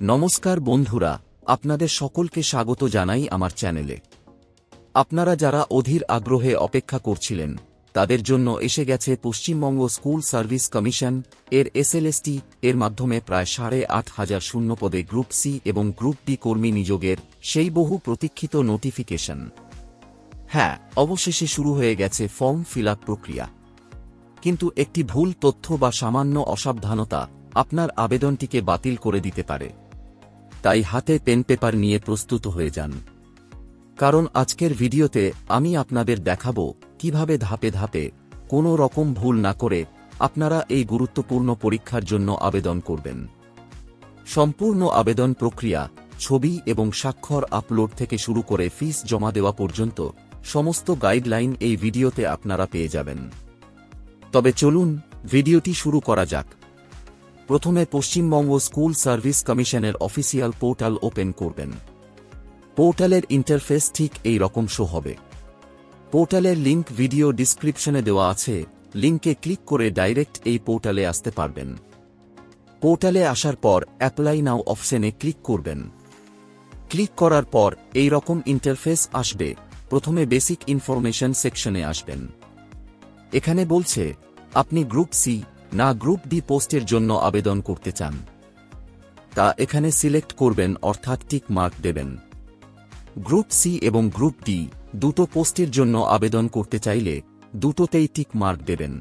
নমস্কার বন্ধুরা, আপনাদের সকলকে স্বাগত জানাই আমার চ্যানেলে। আপনারা যারা অধীর আগ্রহে অপেক্ষা করছিলেন, তাদের জন্য এসে গেছে পশ্চিমবঙ্গ স্কুল সার্ভিস কমিশন এর এসএলএসটি এর মাধ্যমে প্রায় ৮,৫০০ শূন্যপদে গ্রুপ সি এবং গ্রুপ ডি কর্মী নিযোগের সেই বহু প্রতীক্ষিত নোটিফিকেশন। হ্যাঁ, অবশেষে শুরু হয়ে গেছে ফর্ম ফিল আপ প্রক্রিয়া। কিন্তু একটি ভুল তথ্য বা সামান্য অসাবধানতা আপনার আবেদনটিকে বাতিল করে দিতে পারে। তাই হাতে পেন পেপার নিয়ে প্রস্তুত হয়ে যান, কারণ আজকের ভিডিওতে আমি আপনাদের দেখাবো কিভাবে ধাপে ধাপে কোনো রকম ভুল না করে আপনারা এই গুরুত্বপূর্ণ পরীক্ষার জন্য আবেদন করবেন। সম্পূর্ণ আবেদন প্রক্রিয়া, ছবি এবং স্বাক্ষর আপলোড থেকে শুরু করে ফিস জমা দেওয়া পর্যন্ত সমস্ত গাইডলাইন এই ভিডিওতে আপনারা পেয়ে যাবেন। তবে চলুন ভিডিওটি শুরু করা যাক। প্রথমে পশ্চিমবঙ্গ স্কুল সার্ভিস কমিশনের অফিসিয়াল পোর্টাল ওপেন করবেন। পোর্টালের ইন্টারফেস ঠিক এই রকম শো হবে। পোর্টালের লিংক ভিডিও ডিসক্রিপশনে দেওয়া আছে, লিংকে ক্লিক করে ডাইরেক্ট এই পোর্টালে আসতে পারবেন। পোর্টালে আসার পর অ্যাপ্লাই নাও অপশনে ক্লিক করবেন। ক্লিক করার পর এই রকম ইন্টারফেস আসবে। প্রথমে বেসিক ইনফরমেশন সেকশনে আসবেন। এখানে বলছে আপনি গ্রুপ সি না গ্রুপ ডি পোস্টের জন্য আবেদন করতে চান, তা এখানে সিলেক্ট করবেন, অর্থাৎ টিক মার্ক দেবেন। গ্রুপ সি এবং গ্রুপ ডি দুটো পোস্টের জন্য আবেদন করতে চাইলে দুটোতেই টিক মার্ক দেবেন।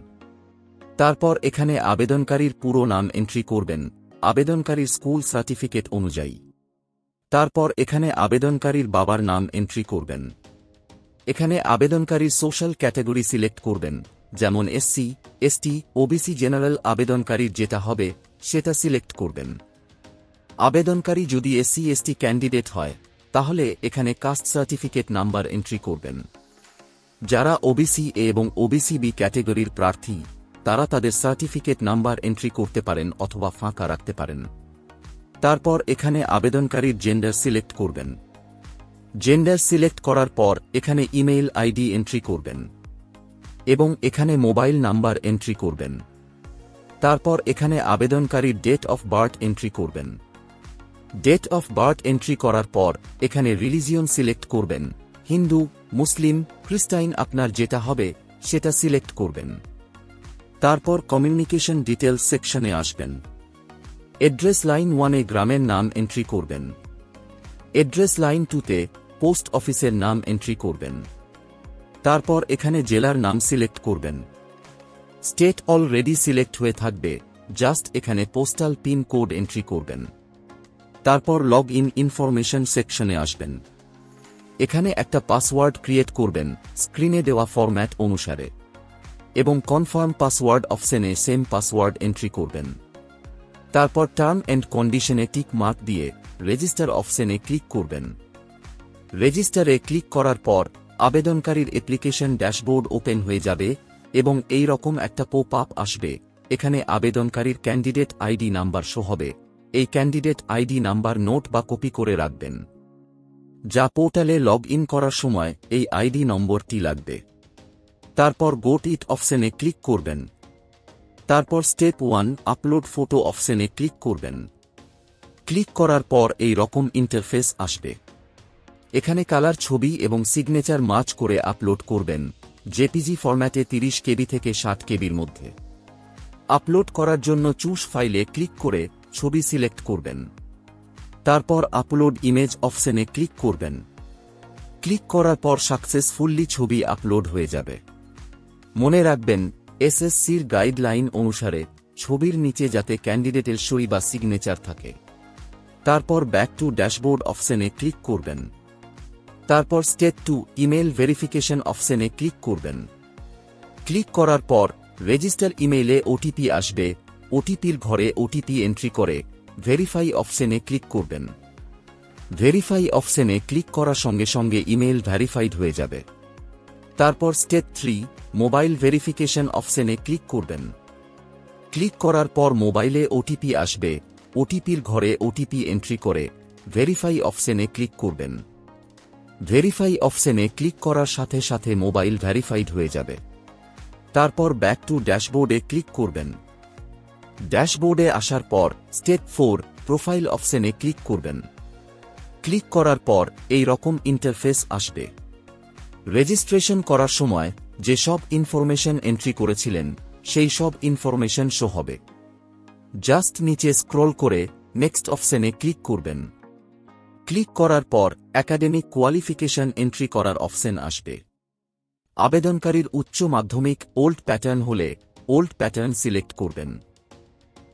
তারপর এখানে আবেদনকারীর পুরো নাম এন্ট্রি করবেন আবেদনকারীর স্কুল সার্টিফিকেট অনুযায়ী। তারপর এখানে আবেদনকারীর বাবার নাম এন্ট্রি করবেন। এখানে আবেদনকারীর সোশ্যাল ক্যাটাগরি সিলেক্ট করবেন, যেমন এসসি, এসটি, ওবিসি। জেনারেল আবেদনকারীর যেটা হবে সেটা সিলেক্ট করবেন। আবেদনকারী যদি এসসি এসটি ক্যান্ডিডেট হয় তাহলে এখানে কাস্ট সার্টিফিকেট নাম্বার এন্ট্রি করবেন। যারা ওবিসি এ এবং ওবিসি বি ক্যাটাগরির প্রার্থী তারা তাদের সার্টিফিকেট নাম্বার এন্ট্রি করতে পারেন অথবা ফাঁকা রাখতে পারেন। তারপর এখানে আবেদনকারীর জেন্ডার সিলেক্ট করবেন। জেন্ডার সিলেক্ট করার পর এখানে ইমেইল আইডি এন্ট্রি করবেন এবং এখানে মোবাইল নাম্বার এন্ট্রি করবেন। তারপর এখানে আবেদনকারীর ডেট অফ বার্থ এন্ট্রি করবেন। ডেট অফ বার্থ এন্ট্রি করার পর এখানে রিলিজিয়ন সিলেক্ট করবেন, হিন্দু, মুসলিম, খ্রিস্টাইন, আপনার যেটা হবে সেটা সিলেক্ট করবেন। তারপর কমিউনিকেশন ডিটেলস সেকশনে আসবেন। অ্যাড্রেস লাইন 1-এ গ্রামের নাম এন্ট্রি করবেন। অ্যাড্রেস লাইন 2-তে পোস্ট অফিসের নাম এন্ট্রি করবেন। তারপর এখানে জেলার নাম সিলেক্ট করবেন। স্টেট অলরেডি সিলেক্ট হয়ে থাকবে, জাস্ট এখানে পোস্টাল পিন কোড এন্ট্রি করবেন। তারপর লগ ইন ইনফরমেশন সেকশনে আসবেন। এখানে একটা পাসওয়ার্ড ক্রিয়েট করবেন স্ক্রিনে দেওয়া ফরম্যাট অনুসারে এবং কনফার্ম পাসওয়ার্ড অপশনে সেম পাসওয়ার্ড এন্ট্রি করবেন। তারপর টার্ম এন্ড কন্ডিশনে টিক মার্ক দিয়ে রেজিস্টার অপশনে ক্লিক করবেন। রেজিস্টারে ক্লিক করার পর আবেদনকারীর অ্যাপ্লিকেশন ড্যাশবোর্ড ওপেন হয়ে যাবে এবং এই রকম একটা পপ আপ আসবে। এখানে আবেদনকারীর ক্যান্ডিডেট আইডি নাম্বার শো হবে। এই ক্যান্ডিডেট আইডি নাম্বার নোট বা কপি করে রাখবেন, যা পোর্টালে লগ ইন করার সময় এই আইডি নম্বরটি লাগবে। তারপর গোট ইট অপশনে ক্লিক করবেন। তারপর স্টেপ 1 আপলোড ফটো অপশনে ক্লিক করবেন। ক্লিক করার পর এই রকম ইন্টারফেস আসবে। এখানে কালার ছবি এবং সিগনেচার ম্যাচ করে আপলোড করবেন, জেপিজি ফরম্যাটে 30 কেবি থেকে 60 কেবির মধ্যে। আপলোড করার জন্য চুজ ফাইলে ক্লিক করে ছবি সিলেক্ট করবেন। তারপর আপলোড ইমেজ অপশনে ক্লিক করবেন। ক্লিক করার পর সাকসেসফুলি ছবি আপলোড হয়ে যাবে। মনে রাখবেন, এসএসসির গাইডলাইন অনুসারে ছবির নিচে যাতে ক্যান্ডিডেটের সই বা সিগনেচার থাকে। তারপর ব্যাক টু ড্যাশবোর্ড অপশনে ক্লিক করবেন। তারপর স্টেপ 2 ইমেল ভেরিফিকেশন অপশনে ক্লিক করবেন। ক্লিক করার পর রেজিস্টার ইমেইলে ওটিপি আসবে। ওটিপির ঘরে ওটিপি এন্ট্রি করে ভেরিফাই অপশনে ক্লিক করবেন। ভেরিফাই অপশনে ক্লিক করার সঙ্গে সঙ্গে ইমেইল ভেরিফাইড হয়ে যাবে। তারপর স্টেপ 3 মোবাইল ভেরিফিকেশন অপশনে ক্লিক করবেন। ক্লিক করার পর মোবাইলে ওটিপি আসবে। ওটিপির ঘরে ওটিপি এন্ট্রি করে ভেরিফাই অপশনে ক্লিক করবেন। ভেরিফাই অপশনে ক্লিক করার সাথে সাথে মোবাইল ভেরিফাইড হয়ে যাবে। তারপর ব্যাক টু ড্যাশবোর্ডে ক্লিক করবেন। ড্যাশবোর্ডে আসার পর স্টেপ 4 প্রোফাইল অপশনে ক্লিক করবেন। ক্লিক করার পর এই রকম ইন্টারফেস আসবে। রেজিস্ট্রেশন করার সময় যে সব ইনফরমেশন এন্ট্রি করেছিলেন সেই সব ইনফরমেশন শো হবে। জাস্ট নিচে স্ক্রল করে নেক্সট অপশনে ক্লিক করবেন। ক্লিক করার পর একাডেমিক কোয়ালিফিকেশন এন্ট্রি করার অপশন আসবে। আবেদনকারীর উচ্চ মাধ্যমিক ওল্ড প্যাটার্ন হলে ওল্ড প্যাটার্ন সিলেক্ট করবেন।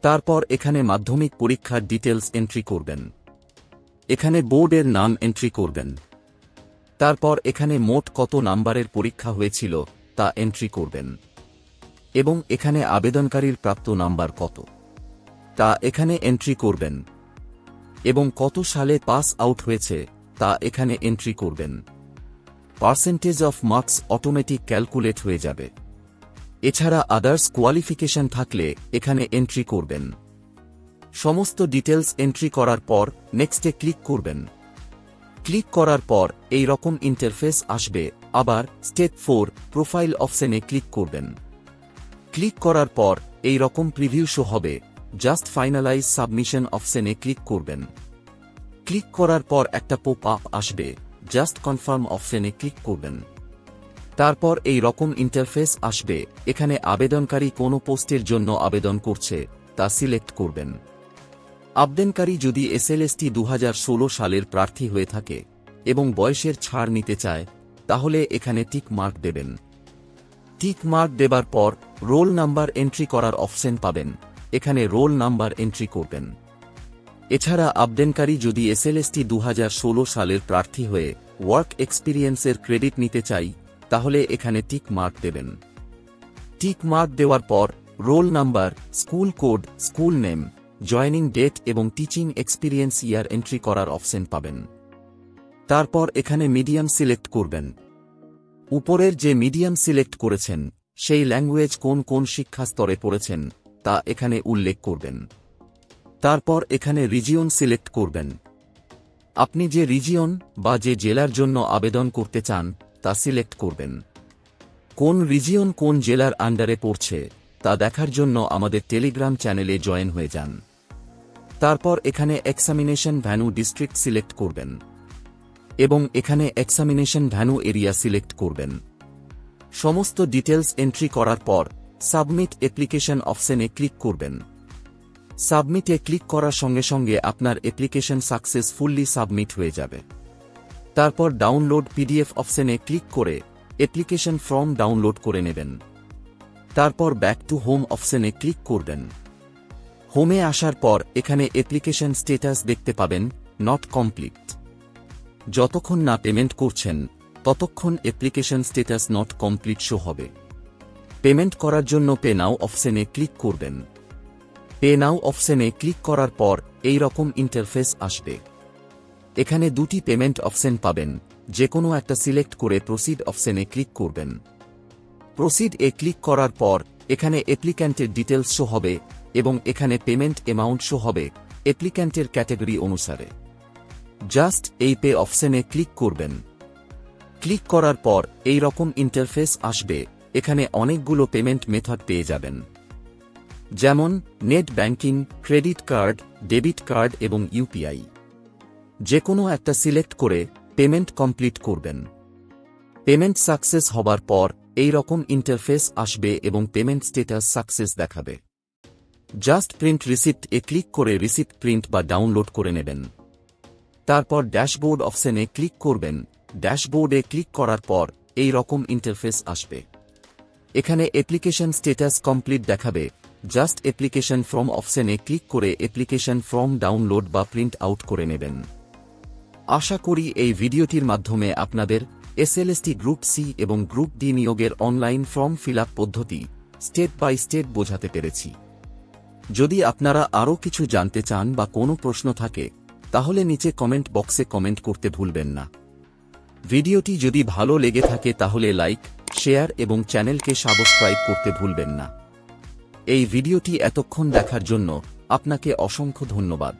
তারপর এখানে মাধ্যমিক পরীক্ষার ডিটেলস এন্ট্রি করবেন। এখানে বোর্ডের নাম এন্ট্রি করবেন। তারপর এখানে মোট কত নাম্বারের পরীক্ষা হয়েছিল তা এন্ট্রি করবেন এবং এখানে আবেদনকারীর প্রাপ্ত নাম্বার কত তা এখানে এন্ট্রি করবেন এবং কত সালে পাস আউট হয়েছে তা এখানে এন্ট্রি করবেন। Percentage of marks automatic calculate হয়ে যাবে। এছাড়া আদার্স কোয়ালিফিকেশন থাকলে এখানে এন্ট্রি করবেন। সমস্ত ডিটেলস এন্ট্রি করার পর নেক্সটে ক্লিক করবেন। ক্লিক করার পর এই রকম ইন্টারফেস আসবে। আবার স্টেপ 4 প্রোফাইল অপশনে ক্লিক করবেন। ক্লিক করার পর এই রকম প্রিভিউ শো হবে। জাস্ট ফাইনালাইজ সাবমিশন অপশনে ক্লিক করবেন। ক্লিক করার পর একটা পপ আপ আসবে। জাস্ট কনফার্ম অপশনে ক্লিক করবেন। তারপর এই রকম ইন্টারফেস আসবে। এখানে আবেদনকারী কোনো পোস্টের জন্য আবেদন করছে তা সিলেক্ট করবেন। আবেদনকারী যদি এসএলএসটি 2016 সালের প্রার্থী হয়ে থাকে এবং বয়সের ছাড় নিতে চায় তাহলে এখানে টিক মার্ক দেবেন। টিক মার্ক দেবার পর রোল নাম্বার এন্ট্রি করার অপশন পাবেন। এখানে রোল নাম্বার এন্ট্রি করবেন। এছাড়া আবেদনকারী যদি এসএলএসটি 2016 সালের প্রার্থী হয়ে ওয়ার্ক এক্সপিরিয়েন্সের ক্রেডিট নিতে চাই তাহলে এখানে টিক মার্ক দেবেন। টিক মার্ক দেওয়ার পর roll number, school code, school name, joining date এবং টিচিং এক্সপিরিয়েন্স ইয়ার এন্ট্রি করার অপশন পাবেন। তারপর এখানে মিডিয়াম সিলেক্ট করবেন। উপরের যে মিডিয়াম সিলেক্ট করেছেন সেই ল্যাঙ্গুয়েজ কোন কোন শিক্ষা স্তরে পড়েছেন তা এখানে উল্লেখ করবেন। তারপর এখানে রিজিয়ন সিলেক্ট করবেন। আপনি যে রিজিয়ন বা যে জেলার জন্য আবেদন করতে চান তা সিলেক্ট করবেন। কোন রিজিয়ন কোন জেলার আন্ডারে পড়ছে তা দেখার জন্য আমাদের টেলিগ্রাম চ্যানেলে জয়েন হয়ে যান। তারপর এখানে এক্সামিনেশন ভ্যান্যু ডিস্ট্রিক্ট সিলেক্ট করবেন এবং এখানে এক্সামিনেশন ভ্যান্যু এরিয়া সিলেক্ট করবেন। সমস্ত ডিটেলস এন্ট্রি করার পর সাবমিট অ্যাপ্লিকেশন অপশনে ক্লিক করবেন। সাবমিটে ক্লিক করার সঙ্গে সঙ্গে আপনার অ্যাপ্লিকেশন সাকসেসফুলি সাবমিট হয়ে যাবে। তারপর ডাউনলোড পিডিএফ অপশনে ক্লিক করে অ্যাপ্লিকেশন ফর্ম ডাউনলোড করে নেবেন। তারপর ব্যাক টু হোম অপশনে ক্লিক করবেন। হোমে আসার পর এখানে অ্যাপ্লিকেশন স্ট্যাটাস দেখতে পাবেন নট কমপ্লিট। যতক্ষণ না পেমেন্ট করছেন ততক্ষণ application status not complete show হবে। পেমেন্ট করার জন্য পে নাও অপশনে ক্লিক করবেন। পে নাও অপশনে ক্লিক করার পর এই রকম ইন্টারফেস আসবে। এখানে দুটি পেমেন্ট অপশন পাবেন। যে কোনো একটা সিলেক্ট করে প্রসিড অপশনে ক্লিক করবেন। প্রসিড এ ক্লিক করার পর এখানে অ্যাপ্লিক্যান্টের ডিটেলস শো হবে এবং এখানে পেমেন্ট অ্যামাউন্ট শো হবে অ্যাপ্লিক্যান্টের ক্যাটাগরি অনুসারে। জাস্ট এই পে অপশনে ক্লিক করবেন। ক্লিক করার পর এই রকম ইন্টারফেস আসবে। এখানে অনেকগুলো পেমেন্ট মেথড পেয়ে যাবেন, যেমন net banking, credit card, debit card এবং ইউপিআই। যে কোনো একটা সিলেক্ট করে পেমেন্ট কমপ্লিট করবেন। পেমেন্ট সাকসেস হবার পর এই রকম ইন্টারফেস আসবে এবং পেমেন্ট স্ট্যাটাস সাকসেস দেখাবে। জাস্ট প্রিন্ট রিসিপ্ট এ ক্লিক করে রিসিপ্ট প্রিন্ট বা ডাউনলোড করে নেবেন। তারপর ড্যাশবোর্ড অপশনে ক্লিক করবেন। ড্যাশবোর্ডে ক্লিক করার পর এই রকম ইন্টারফেস আসবে। এখানে অ্যাপ্লিকেশন স্ট্যাটাস কমপ্লিট দেখাবে। জাস্ট অ্যাপ্লিকেশন ফর্ম অপশনে ক্লিক করে অ্যাপ্লিকেশন ফর্ম ডাউনলোড বা প্রিন্ট আউট করে নেবেন। আশা করি এই ভিডিওটির মাধ্যমে আপনাদের এসএলএসটি গ্রুপ সি এবং গ্রুপ ডি নিয়োগের অনলাইন ফর্ম ফিল আপ পদ্ধতি স্টেপ বাই স্টেপ বোঝাতে পেরেছি। যদি আপনারা আরও কিছু জানতে চান বা কোনো প্রশ্ন থাকে তাহলে নিচে কমেন্ট বক্সে কমেন্ট করতে ভুলবেন না। ভিডিওটি যদি ভালো লেগে থাকে তাহলে লাইক, শেয়ার এবং চ্যানেলকে সাবস্ক্রাইব করতে ভুলবেন না। এই ভিডিওটি এতক্ষণ দেখার জন্য আপনাকে অসংখ্য ধন্যবাদ।